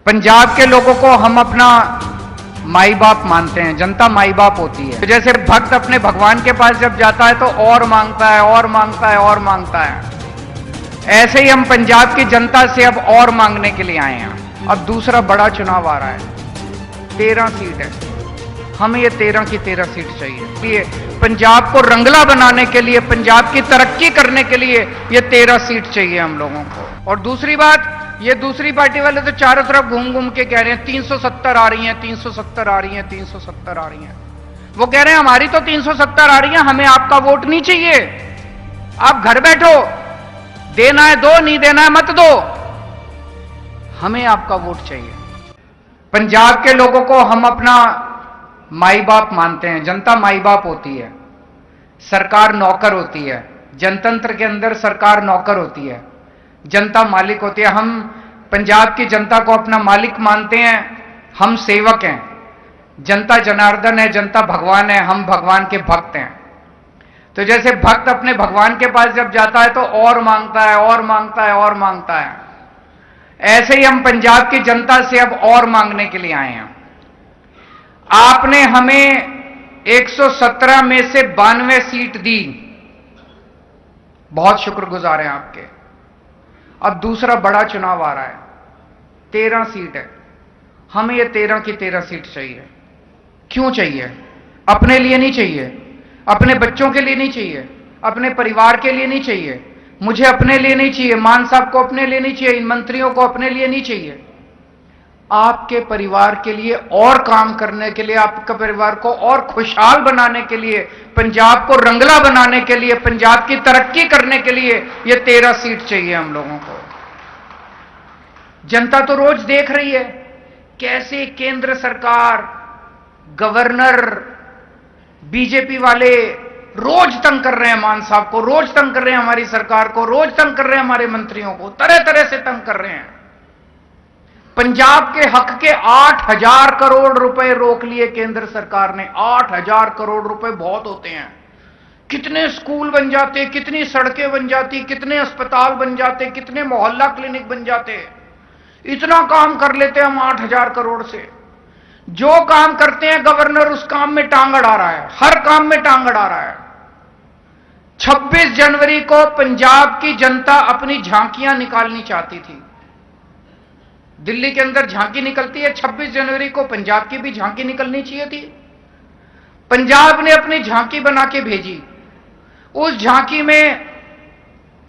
पंजाब के लोगों को हम अपना माई बाप मानते हैं, जनता माई बाप होती है। तो जैसे भक्त अपने भगवान के पास जब जाता है तो और मांगता है और मांगता है और मांगता है, ऐसे ही हम पंजाब की जनता से अब और मांगने के लिए आए हैं। अब दूसरा बड़ा चुनाव आ रहा है, 13 सीट है, हमें ये 13 की 13 सीट चाहिए। ये पंजाब को रंगला बनाने के लिए, पंजाब की तरक्की करने के लिए ये 13 सीट चाहिए हम लोगों को। और दूसरी बात, ये दूसरी पार्टी वाले तो चारों तरफ घूम घूम के कह रहे हैं 370 आ रही हैं, 370 आ रही हैं, 370 आ रही हैं। वो कह रहे हैं हमारी तो 370 आ रही हैं, हमें आपका वोट नहीं चाहिए, आप घर बैठो, देना है दो, नहीं देना है मत दो, हमें आपका वोट चाहिए। पंजाब के लोगों को हम अपना माई बाप मानते हैं, जनता माई बाप होती है, सरकार नौकर होती है। जनतंत्र के अंदर सरकार नौकर होती है, जनता मालिक होती है। हम पंजाब की जनता को अपना मालिक मानते हैं, हम सेवक हैं। जनता जनार्दन है, जनता भगवान है, हम भगवान के भक्त हैं। तो जैसे भक्त अपने भगवान के पास जब जाता है तो और मांगता है और मांगता है और मांगता है, ऐसे ही हम पंजाब की जनता से अब और मांगने के लिए आए हैं। आपने हमें 117 में से 92 सीट दी, बहुत शुक्रगुजार हैं आपके। अब दूसरा बड़ा चुनाव आ रहा है, 13 सीट है, हमें ये 13 की 13 सीट चाहिए। क्यों चाहिए? अपने लिए नहीं चाहिए, अपने बच्चों के लिए नहीं चाहिए, अपने परिवार के लिए नहीं चाहिए, मुझे अपने लिए नहीं चाहिए, मान साहब को अपने लिए नहीं चाहिए, इन मंत्रियों को अपने लिए नहीं चाहिए, आपके परिवार के लिए और काम करने के लिए, आपके परिवार को और खुशहाल बनाने के लिए, पंजाब को रंगला बनाने के लिए, पंजाब की तरक्की करने के लिए ये 13 सीट चाहिए हम लोगों को। जनता तो रोज देख रही है कैसे केंद्र सरकार, गवर्नर, बीजेपी वाले रोज तंग कर रहे हैं मान साहब को, रोज तंग कर रहे हैं हमारी सरकार को, रोज तंग कर रहे हैं हमारे मंत्रियों को, तरह तरह से तंग कर रहे हैं। पंजाब के हक के 8,000 करोड़ रुपए रोक लिए केंद्र सरकार ने। 8,000 करोड़ रुपए बहुत होते हैं, कितने स्कूल बन जाते, कितनी सड़कें बन जाती, कितने अस्पताल बन जाते, कितने मोहल्ला क्लिनिक बन जाते। इतना काम कर लेते हम 8,000 करोड़ से। जो काम करते हैं गवर्नर उस काम में टांग अड़ा रहा है, हर काम में टांग अड़ा रहा है। 26 जनवरी को पंजाब की जनता अपनी झांकियां निकालनी चाहती थी। दिल्ली के अंदर झांकी निकलती है, 26 जनवरी को पंजाब की भी झांकी निकलनी चाहिए थी। पंजाब ने अपनी झांकी बना के भेजी। उस झांकी में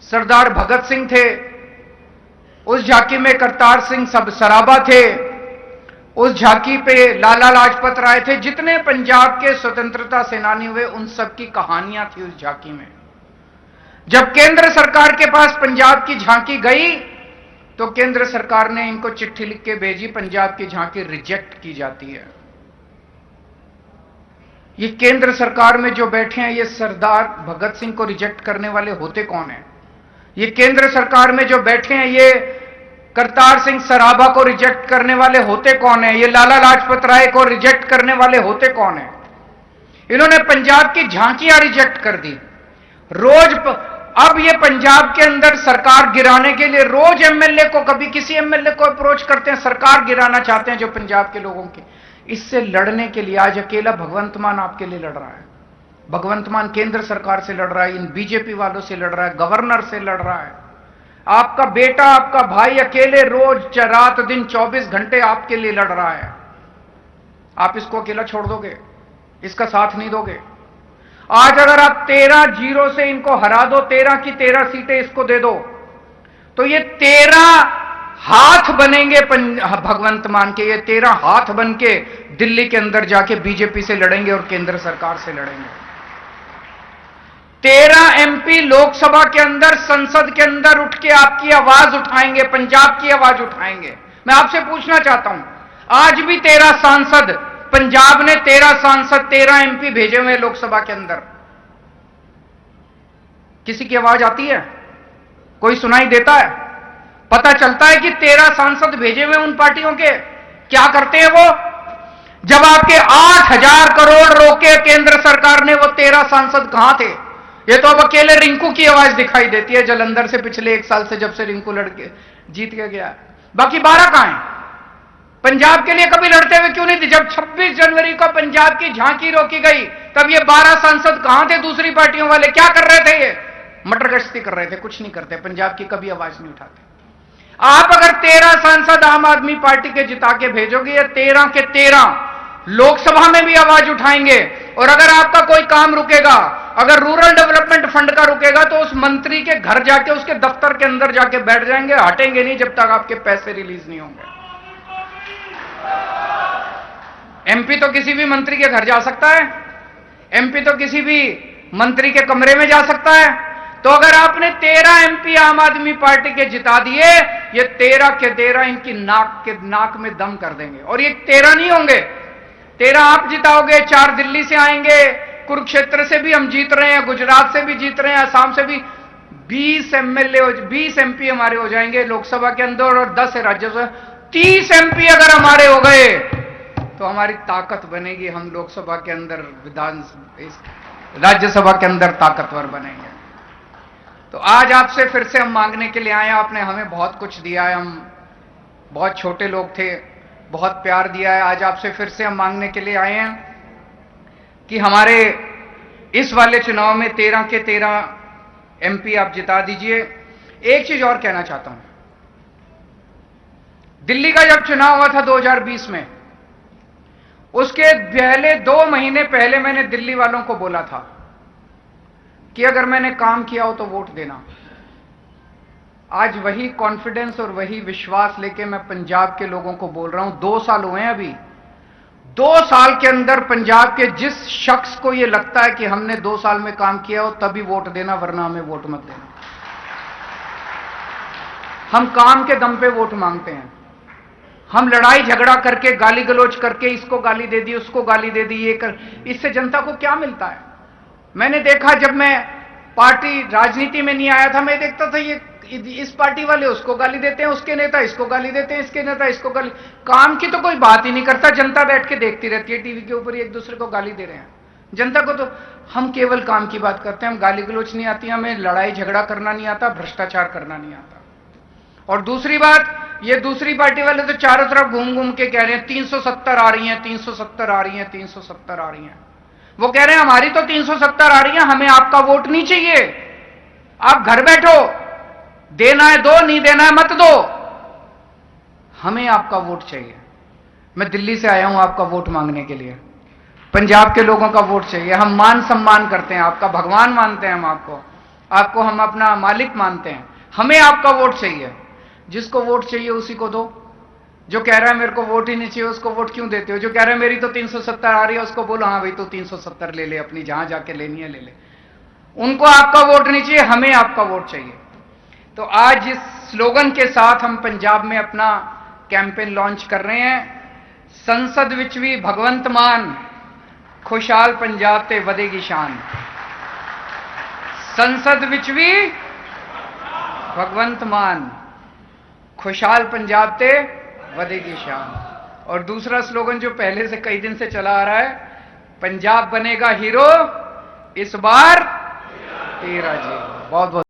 सरदार भगत सिंह थे, उस झांकी में करतार सिंह सराभा थे, उस झांकी पे लाला लाजपत राय थे। जितने पंजाब के स्वतंत्रता सेनानी हुए उन सब की कहानियां थी उस झांकी में। जब केंद्र सरकार के पास पंजाब की झांकी गई तो केंद्र सरकार ने इनको चिट्ठी लिख के भेजी, पंजाब की झांकी रिजेक्ट की जाती है। ये केंद्र सरकार में जो बैठे हैं ये सरदार भगत सिंह को रिजेक्ट करने वाले होते कौन हैं? ये केंद्र सरकार में जो बैठे हैं ये करतार सिंह सराभा को रिजेक्ट करने वाले होते कौन हैं? ये लाला लाजपत राय को रिजेक्ट करने वाले होते कौन हैं? इन्होंने पंजाब की झांकियां रिजेक्ट कर दी। अब ये पंजाब के अंदर सरकार गिराने के लिए रोज एमएलए को, कभी किसी एमएलए को अप्रोच करते हैं, सरकार गिराना चाहते हैं जो पंजाब के लोगों की। इससे लड़ने के लिए आज अकेला भगवंत मान आपके लिए लड़ रहा है। भगवंत मान केंद्र सरकार से लड़ रहा है, इन बीजेपी वालों से लड़ रहा है, गवर्नर से लड़ रहा है। आपका बेटा, आपका भाई अकेले रोज रात दिन 24 घंटे आपके लिए लड़ रहा है। आप इसको अकेला छोड़ दोगे? इसका साथ नहीं दोगे? आज अगर आप 13-0 से इनको हरा दो, 13 की 13 सीटें इसको दे दो, तो ये 13 हाथ बनेंगे भगवंत मान के। ये 13 हाथ बन के दिल्ली के अंदर जाके बीजेपी से लड़ेंगे और केंद्र सरकार से लड़ेंगे। 13 एमपी लोकसभा के अंदर, संसद के अंदर उठ के आपकी आवाज उठाएंगे, पंजाब की आवाज उठाएंगे। मैं आपसे पूछना चाहता हूं, आज भी 13 सांसद, पंजाब ने 13 सांसद, 13 एमपी भेजे हुए लोकसभा के अंदर, किसी की आवाज आती है? कोई सुनाई देता है? पता चलता है कि 13 सांसद भेजे हुए उन पार्टियों के क्या करते हैं वो? जब आपके 8,000 करोड़ रोके केंद्र सरकार ने, वो 13 सांसद कहां थे? ये तो अब अकेले रिंकू की आवाज दिखाई देती है जलंधर से, पिछले 1 साल से जब से रिंकू लड़के जीत के गया। बाकी 12 कहां हैं? पंजाब के लिए कभी लड़ते हुए क्यों नहीं थे? जब 26 जनवरी को पंजाब की झांकी रोकी गई, तब ये 12 सांसद कहां थे? दूसरी पार्टियों वाले क्या कर रहे थे? ये मटर गश्ती कर रहे थे, कुछ नहीं करते। पंजाब की कभी आवाज नहीं उठाते। आप अगर 13 सांसद आम आदमी पार्टी के जिता के भेजोगे, या 13 के 13 लोकसभा में भी आवाज उठाएंगे। और अगर आपका कोई काम रुकेगा, अगर रूरल डेवलपमेंट फंड का रुकेगा, तो उस मंत्री के घर जाके, उसके दफ्तर के अंदर जाके बैठ जाएंगे, हटेंगे नहीं जब तक आपके पैसे रिलीज नहीं होंगे। एमपी तो किसी भी मंत्री के घर जा सकता है, एमपी तो किसी भी मंत्री के कमरे में जा सकता है। तो अगर आपने 13 एमपी आम आदमी पार्टी के जिता दिए, ये 13 के 13 इनकी नाक में दम कर देंगे। और ये 13 नहीं होंगे, 13 आप जिताओगे, 4 दिल्ली से आएंगे, कुरुक्षेत्र से भी हम जीत रहे हैं, गुजरात से भी जीत रहे हैं, असम से भी 20 एमएलए, 20 एमपी हमारे हो जाएंगे लोकसभा के अंदर, और 10 राज्यसभा, 30 एमपी अगर हमारे हो गए तो हमारी ताकत बनेगी। हम लोकसभा के अंदर, राज्यसभा के अंदर ताकतवर बनेंगे। तो आज आपसे फिर से हम मांगने के लिए आए हैं। आपने हमें बहुत कुछ दिया है, हम बहुत छोटे लोग थे, बहुत प्यार दिया है। आज आपसे फिर से हम मांगने के लिए आए हैं कि हमारे इस वाले चुनाव में 13 के 13 एमपी आप जिता दीजिए। एक चीज और कहना चाहता हूं, दिल्ली का जब चुनाव हुआ था 2020 में, उसके पहले 2 महीने पहले मैंने दिल्ली वालों को बोला था कि अगर मैंने काम किया हो तो वोट देना। आज वही कॉन्फिडेंस और वही विश्वास लेके मैं पंजाब के लोगों को बोल रहा हूं। 2 साल हुए हैं अभी, 2 साल के अंदर पंजाब के जिस शख्स को यह लगता है कि हमने 2 साल में काम किया हो, तभी वोट देना, वरना हमें वोट मत देना। हम काम के दम पे वोट मांगते हैं। हम लड़ाई झगड़ा करके, गाली गलौज करके, इसको गाली दे दी, उसको गाली दे दी, ये कर, इससे जनता को क्या मिलता है? मैंने देखा, जब मैं पार्टी राजनीति में नहीं आया था, मैं देखता था ये इस पार्टी वाले उसको गाली देते हैं, उसके नेता इसको गाली देते हैं, इसके नेता इसको गाली, काम की तो कोई बात ही नहीं करता। जनता बैठ के देखती रहती है टीवी के ऊपर, एक दूसरे को गाली दे रहे हैं। जनता को तो हम केवल काम की बात करते हैं, हम गाली गलौज नहीं आती, हमें लड़ाई झगड़ा करना नहीं आता, भ्रष्टाचार करना नहीं आता। और दूसरी बात, ये दूसरी पार्टी वाले तो चारों तरफ घूम घूम के कह रहे हैं 370 आ रही हैं, 370 आ रही हैं, 370 आ रही हैं। वो कह रहे हैं हमारी तो 370 आ रही है, हमें आपका वोट नहीं चाहिए। आप घर बैठो, देना है दो, नहीं देना है मत दो, हमें आपका वोट चाहिए। मैं दिल्ली से आया हूं आपका वोट मांगने के लिए, पंजाब के लोगों का वोट चाहिए। हम मान सम्मान करते हैं, आपका भगवान मानते हैं हम आपको हम अपना मालिक मानते हैं। हमें आपका वोट चाहिए। जिसको वोट चाहिए उसी को दो। जो कह रहा है मेरे को वोट ही नहीं चाहिए, उसको वोट क्यों देते हो? जो कह रहा है मेरी तो 370 आ रही है, उसको बोलो हाँ भाई तो 370 ले ले, अपनी जहां जाके लेनी है ले ले। उनको आपका वोट नहीं चाहिए, हमें आपका वोट चाहिए। तो आज इस स्लोगन के साथ हम पंजाब में अपना कैंपेन लॉन्च कर रहे हैं, संसद विच भी भगवंत मान, खुशहाल पंजाब ते वधेगी शान। संसद विच भी भगवंत मान, खुशहाल पंजाब ते वधेगी शान। और दूसरा स्लोगन जो पहले से कई दिन से चला आ रहा है, पंजाब बनेगा हीरो, इस बार तेरा जी। बहुत बहुत